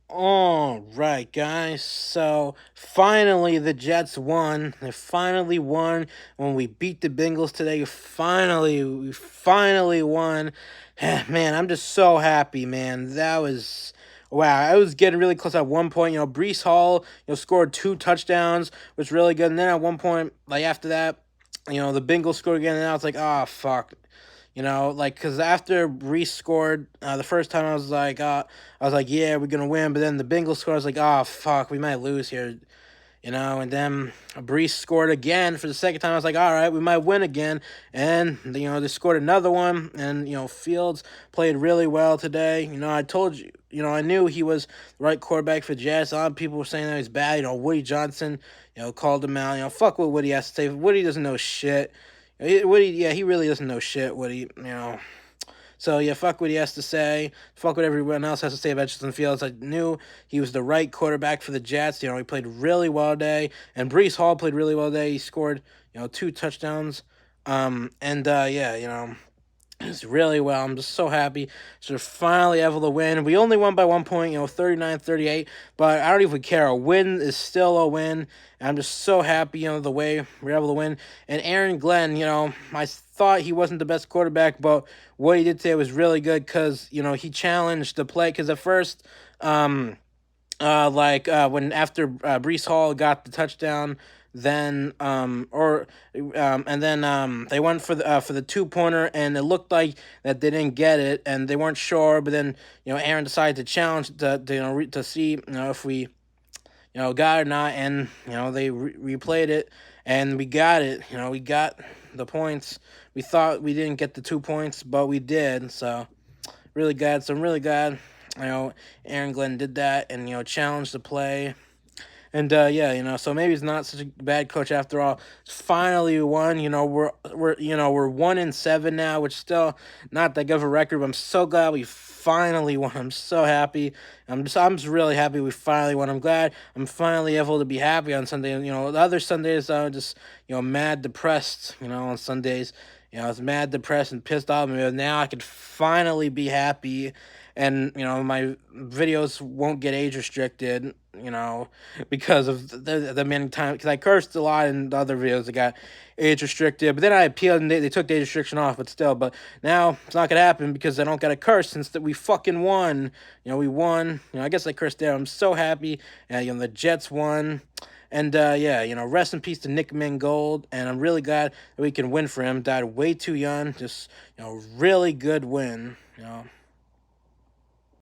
All right, guys. So finally, the Jets won. They finally won when we beat the Bengals today. We finally won. Man, I'm just so happy, man. That was wow. I was getting really close at one point. Brees Hall, scored two touchdowns, was really good. And then at one point, like after that, the Bengals scored again, and I was like, oh fuck. Because after Reese scored the first time, I was like, yeah, we're gonna win. But then the Bengals scored. I was like, oh fuck, we might lose here. And then Brees scored again for the second time. I was like, all right, we might win again. And they scored another one. And Fields played really well today. I told you. I knew he was the right quarterback for Jets. A lot of people were saying that he's bad. Woody Johnson, called him out. Fuck what Woody has to say. Woody doesn't know shit. Woody, yeah, he really doesn't know shit. Woody. So yeah, fuck what he has to say. Fuck what everyone else has to say about Justin Fields. I knew he was the right quarterback for the Jets. He played really well today, and Brees Hall played really well today. He scored, two touchdowns. Yeah, it's really well. I'm just so happy to finally able to win. We only won by 1 point, 39-38, but I don't even care. A win is still a win. And I'm just so happy, the way we're able to win. And Aaron Glenn, I thought he wasn't the best quarterback, but what he did today was really good because, he challenged the play. Because at first, when after Brees Hall got the touchdown, then and then they went for the 2 pointer, and it looked like that they didn't get it, and they weren't sure. But then Aaron decided to challenge to see if we got it or not, and they replayed it, and we got it. We got the points. We thought we didn't get the 2 points, but we did. So really good. So I'm really glad, Aaron Glenn did that and, challenged the play. And yeah, so maybe he's not such a bad coach after all. Finally won. We're 1-7 now, which is still not that good of a record. But I'm so glad we finally won. I'm so happy. I'm just really happy we finally won. I'm glad I'm finally able to be happy on Sunday. The other Sundays I was just mad depressed. On Sundays. I was mad, depressed, and pissed off. And now I could finally be happy, and my videos won't get age restricted. Because of the many times, because I cursed a lot in the other videos that got age restricted, but then I appealed and they took the age restriction off, but still. But now it's not gonna happen because I don't got to curse since that we fucking won. We won. I guess I cursed there. I'm so happy. The Jets won. And yeah, rest in peace to Nick Mangold, and I'm really glad that we can win for him. Died way too young, just really good win.